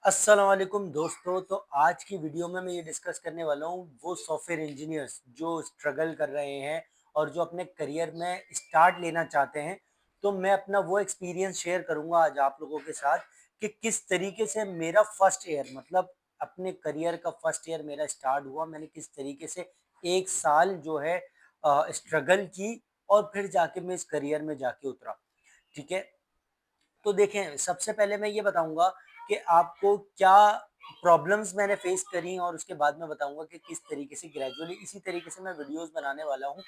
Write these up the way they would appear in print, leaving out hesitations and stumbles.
अस्सलाम वालेकुम दोस्तों। तो आज की वीडियो में मैं ये डिस्कस करने वाला हूँ वो सॉफ्टवेयर इंजीनियर्स जो स्ट्रगल कर रहे हैं और जो अपने करियर में स्टार्ट लेना चाहते हैं। तो मैं अपना वो एक्सपीरियंस शेयर करूँगा आज आप लोगों के साथ कि किस तरीके से मेरा फर्स्ट ईयर मतलब अपने करियर का फर्स्ट ईयर मेरा स्टार्ट हुआ। मैंने किस तरीके से 1 साल जो है स्ट्रगल की और फिर जाके मैं इस करियर में जाके उतरा। ठीक है? तो देखें, सबसे पहले मैं ये बताऊँगा कि आपको क्या प्रॉब्लम्स मैंने फेस करी और उसके बाद मैं बताऊँगा कि किस तरीके से ग्रेजुअली इसी तरीके से मैं वीडियोज़ बनाने वाला हूँ।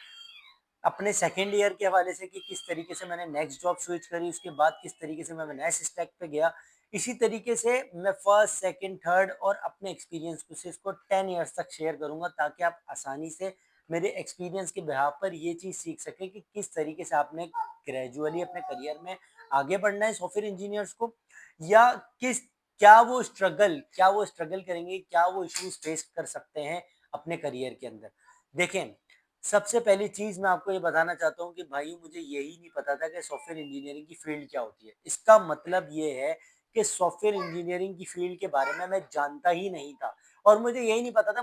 अपने सेकंड ईयर के हवाले से कि किस तरीके से मैंने नेक्स्ट जॉब स्विच करी, उसके बाद किस तरीके से मैं नेक्स्ट स्टेप पे गया। इसी तरीके से मैं फर्स्ट, सेकंड, थर्ड और अपने एक्सपीरियंस को से इसको 10 ईयर्स तक शेयर करूँगा ताकि आप आसानी से मेरे एक्सपीरियंस के बिहाफ़ पर ये चीज़ सीख सकें कि किस तरीके से आपने ग्रेजुअली अपने करियर में आगे बढ़ना है सॉफ्टवेयर इंजीनियर्स को या किस क्या वो स्ट्रगल करेंगे, क्या वो इश्यूज़ फेस कर सकते हैं अपने करियर के अंदर। देखें, सबसे पहली चीज़ मैं आपको ये बताना चाहता हूँ कि भाई मुझे यही नहीं पता था कि सॉफ्टवेयर इंजीनियरिंग की फ़ील्ड क्या होती है। इसका मतलब ये है कि सॉफ्टवेयर इंजीनियरिंग की फ़ील्ड के बारे में मैं जानता ही नहीं था और मुझे यही नहीं पता था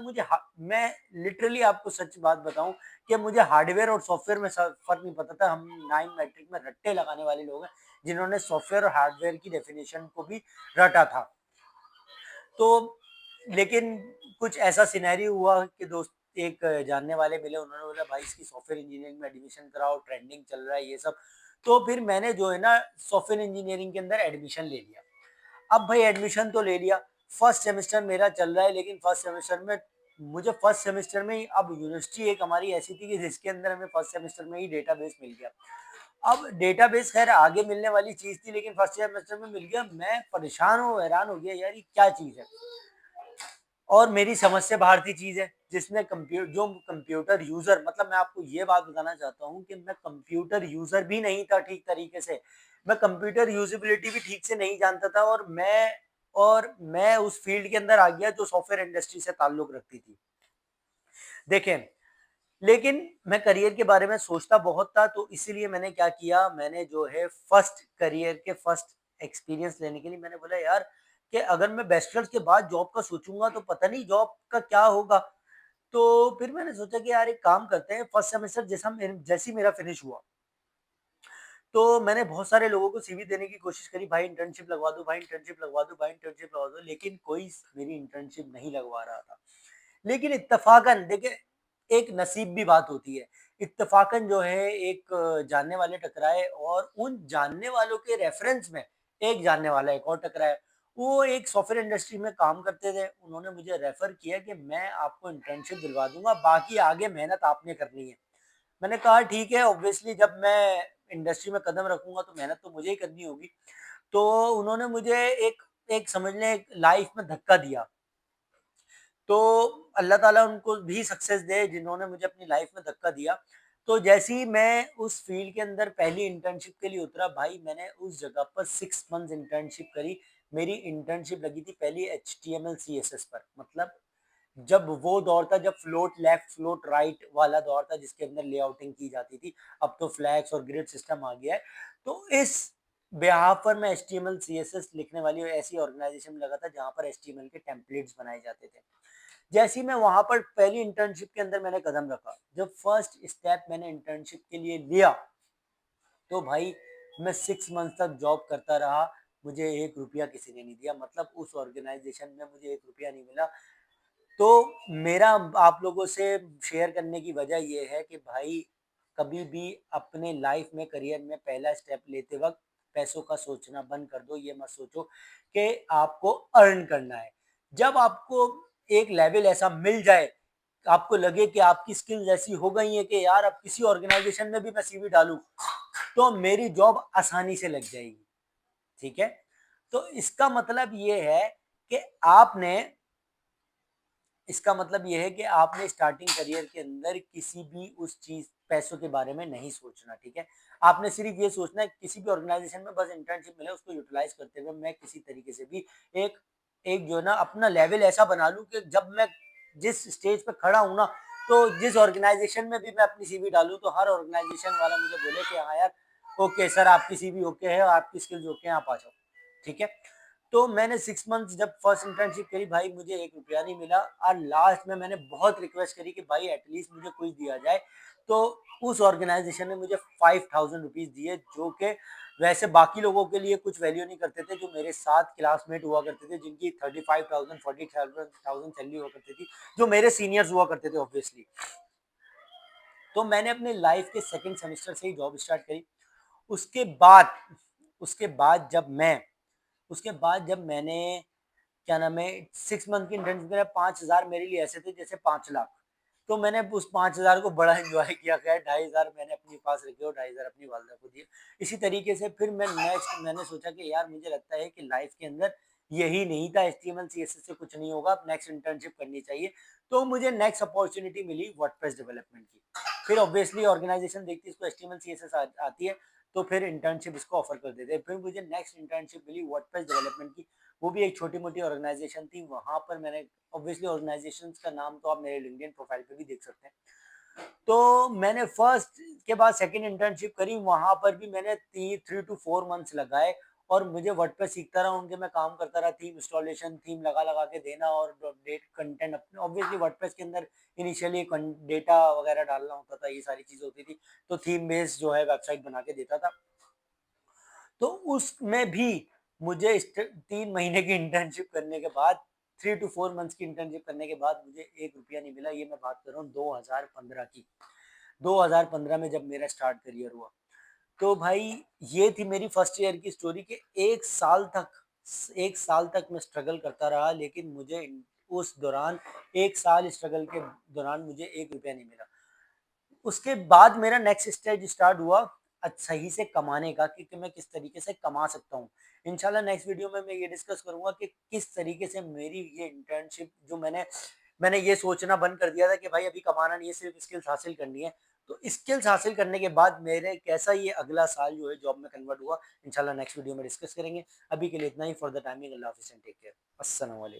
मैं लिटरली आपको सच बात बताऊँ कि मुझे हार्डवेयर और सॉफ्टवेयर में फ़र्क नहीं पता था। हम 9 मैट्रिक में रट्टे लगाने वाले लोग हैं, जिन्होंने सॉफ्टवेयर और हार्डवेयर की डेफ़िनेशन को भी रटा था। तो लेकिन कुछ ऐसा सिनेरियो हुआ कि दोस्त एक जानने वाले मिले, उन्होंने बोला भाई इसकी सॉफ्टवेयर इंजीनियरिंग में एडमिशन कराओ, ट्रेंडिंग चल रहा है ये सब। तो फिर मैंने जो है ना सॉफ्टवेयर इंजीनियरिंग के अंदर एडमिशन ले लिया। अब भाई एडमिशन तो ले लिया, फर्स्ट सेमेस्टर मेरा चल रहा है, लेकिन फर्स्ट सेमेस्टर में ही अब यूनिवर्सिटी एक हमारी ऐसी थी कि जिसके अंदर हमें फर्स्ट सेमेस्टर में ही डेटाबेस मिल गया। अब डेटाबेस खैर आगे मिलने वाली चीज़ थी, लेकिन फर्स्ट सेमेस्टर में मिल गया। मैं परेशान हूँ, हैरान हो गया यार ये क्या चीज़ है? और मेरी समझ से बाहर की चीज़ है, जिसमें कंप्यूटर यूज़र मतलब मैं आपको ये बात बताना चाहता हूँ कि मैं कंप्यूटर यूज़र भी नहीं था ठीक तरीके से। मैं कंप्यूटर यूज़ेबिलिटी भी ठीक से नहीं जानता था और मैं उस फ़ील्ड के अंदर आ गया जो सॉफ्टवेयर इंडस्ट्री से ताल्लुक़ रखती थी। देखें, लेकिन मैं करियर के बारे में सोचता बहुत था, तो इसीलिए मैंने क्या किया, मैंने जो है फर्स्ट एक्सपीरियंस लेने के लिए मैंने बोला यार कि अगर मैं बैचलर्स के बाद जॉब का सोचूँगा तो पता नहीं जॉब का क्या होगा। तो फिर मैंने सोचा कि यार एक काम करते हैं, फर्स्ट सेमेस्टर जैसे ही मेरा फिनिश हुआ, तो मैंने बहुत सारे लोगों को सीवी देने की कोशिश करी, भाई इंटर्नशिप लगवा दो, भाई इंटर्नशिप लगवा दो, भाई इंटर्नशिप लगवा दो, लेकिन कोई मेरी इंटर्नशिप नहीं लगवा रहा था। लेकिन इत्तेफ़ाकन देखिए, एक नसीब भी बात होती है। इत्तेफ़ाकन जो है एक जानने वाले टकराए और उन जानने वालों के रेफ़रेंस में एक जानने वाला एक और टकराया। वो एक सॉफ्टवेयर इंडस्ट्री में काम करते थे। उन्होंने मुझे रेफ़र किया कि मैं आपको इंटर्नशिप दिलवा दूँगा, बाकी आगे मेहनत आपने करनी है। मैंने कहा ठीक है, ऑब्वियसली जब मैं इंडस्ट्री में कदम रखूँगा तो मेहनत तो मुझे ही करनी होगी। तो उन्होंने मुझे एक एक समझ लें एक लाइफ़ में धक्का दिया। तो अल्लाह ताला उनको भी सक्सेस दे जिन्होंने मुझे अपनी लाइफ में धक्का दिया। तो जैसे ही मैं उस फ़ील्ड के अंदर पहली इंटर्नशिप के लिए उतरा, भाई मैंने उस जगह पर 6 मंथ्स इंटर्नशिप करी। मेरी इंटर्नशिप लगी थी पहली एचटीएमएल सीएसएस पर। मतलब जब वो दौर था जब फ्लोट लेफ्ट, फ्लोट राइट वाला दौर था जिसके अंदर लेआउटिंग की जाती थी। अब तो फ्लैग्स और ग्रिड सिस्टम आ गया है। तो इस बिहाफ़ पर मैं एचटीएमएल सीएसएस लिखने वाली ऐसी ऑर्गेनाइज़ेशन में लगा था जहाँ पर एचटीएमएल के टेम्पलेट्स बनाए जाते थे। जैसे ही मैं वहाँ पर पहली इंटर्नशिप के अंदर मैंने कदम रखा, जब फर्स्ट स्टेप मैंने इंटर्नशिप के लिए लिया, तो भाई मैं 6 मंथ तक जॉब करता रहा, मुझे 1 रुपया किसी ने नहीं दिया। मतलब उस ऑर्गेनाइज़ेशन में मुझे 1 रुपया नहीं मिला। तो मेरा आप लोगों से शेयर करने की वजह ये है कि भाई कभी भी अपने लाइफ में करियर में पहला स्टेप लेते वक़्त पैसों का सोचना बंद कर दो। ये मत सोचो कि आपको अर्न करना है। जब आपको एक लेवल ऐसा मिल जाए, आपको लगे कि आपकी स्किल्स ऐसी हो गई हैं कि यार अब किसी ऑर्गेनाइज़ेशन में भी मैं सीवी डालूँ, तो मेरी जॉब आसानी से लग जाएगी। ठीक है? तो कि आपने इसका मतलब ये है कि आपने स्टार्टिंग करियर के अंदर किसी भी उस चीज़ पैसों के बारे में नहीं सोचना, ठीक है? आपने सिर्फ़ ये सोचना है किसी भी ऑर्गेनाइज़ेशन में बस इंटर्नशिप मिले उसको यूटिलाइज़ करते हुए मैं किसी तरीके से भी एक एक जो है ना अपना लेवल ऐसा बना लूँ कि जब मैं जिस स्टेज पे खड़ा हूँ ना, तो जिस ऑर्गेनाइज़ेशन में भी मैं अपनी सीवी डालूँ तो हर ऑर्गेनाइज़ेशन वाला मुझे बोले कि हाँ यार, ओके सर आपकी सीवी ओके है, आपकी स्किल्स ओके हैं, आप आ जाओ। ठीक है? तो मैंने 6 मंथ्स जब फर्स्ट इंटर्नशिप करी भाई, मुझे 1 रुपया नहीं मिला और लास्ट में मैंने बहुत रिक्वेस्ट करी कि भाई एटलीस्ट मुझे कुछ दिया जाए। तो उस ऑर्गेनाइज़ेशन ने मुझे 5000 रुपीज़ दिए, जो कि वैसे बाकी लोगों के लिए कुछ वैल्यू नहीं करते थे, जो मेरे साथ क्लासमेट हुआ करते थे, जिनकी 35,000 40,000 सैलरी हुआ करती थी, जो मेरे सीनियर्स हुआ करते थे ऑब्वियसली। तो मैंने अपने लाइफ के सेकंड सेमेस्टर से ही जॉब स्टार्ट करी। उसके बाद उसके बाद जब मैं उसके बाद जब मैंने क्या नाम है 6 मंथ की इंटर्नशिप में 5,000 मेरे लिए ऐसे थे जैसे 5 लाख। तो मैंने उस 5,000 को बड़ा एंजॉय किया। खैर 2,500 मैंने अपने पास रखे और 2,500 अपनी वालदा को दिए। इसी तरीके से फिर मैंने सोचा कि यार मुझे लगता है कि लाइफ के अंदर यही नहीं था, एचटीएमएल सीएसएस से कुछ नहीं होगा, नेक्स्ट इंटर्नशिप करनी चाहिए। तो मुझे नेक्स्ट अपॉर्चुनिटी मिली वर्डप्रेस डेवलपमेंट की। फिर ऑब्वियसली ऑर्गेनाइजेशन देखती है इसको एचटीएमएल सीएसएस आती है, तो फिर इंटर्नशिप इसको ऑफर कर देते हैं। फिर मुझे नेक्स्ट इंटर्नशिप मिली वर्डप्रेस डेवलपमेंट की। वो भी एक छोटी-मोटी ऑर्गेनाइजेशन थी। वहाँ पर मैंने ऑब्वियसली ऑर्गेनाइजेशंस का नाम तो आप मेरे लिंक्डइन प्रोफाइल पे भी देख सकते हैं। तो मैंने फर्स्ट के बाद सेकंड इंटर्नशिप करी, वहाँ पर भी मैंने 3 टू 4 मंथ्स लगाए और मुझे वर्डप्रेस सीखता रहा, उनके मैं काम करता रहा, थीम इंस्टॉलेशन, थीम लगा-लगा के देना और अपडेट कंटेंट अपने ऑब्वियसली वर्डप्रेस के अंदर इनिशियली डेटा वगैरह डालना होता था, ये सारी चीज़ें होती थी। तो थीम बेस्ड जो है वेबसाइट बना के देता था। तो उसमें भी मुझे 3 महीने की इंटर्नशिप करने के बाद 3 to 4 मंथ्स की इंटर्नशिप करने के बाद मुझे 1 रुपया नहीं मिला। ये मैं बात कर रहा हूँ 2015 की। 2015 में जब मेरा स्टार्ट करियर हुआ, तो भाई ये थी मेरी फर्स्ट ईयर की स्टोरी कि 1 साल तक मैं स्ट्रगल करता रहा, लेकिन मुझे उस दौरान 1 साल स्ट्रगल के दौरान मुझे 1 रुपया नहीं मिला। उसके बाद मेरा नेक्स्ट स्टेज स्टार्ट हुआ सही से कमाने का, कि मैं किस तरीके से कमा सकता हूँ। इंशाल्लाह नेक्स्ट वीडियो में मैं ये डिस्कस करूंगा कि किस तरीके से मेरी ये इंटर्नशिप जो मैंने ये सोचना बंद कर दिया था कि भाई अभी कमाना नहीं है, सिर्फ स्किल्स हासिल करनी है। तो स्किल्स हासिल करने के बाद मेरे कैसा ये अगला साल जो है जॉब में कन्वर्ट हुआ, इंशाल्लाह नेक्स्ट वीडियो में डिस्कस करेंगे। अभी के लिए इतना ही। फॉर द टाइमिंग, अल्लाह हाफिज़ एंड टेक केयर। अस्सलाम वालेकुम।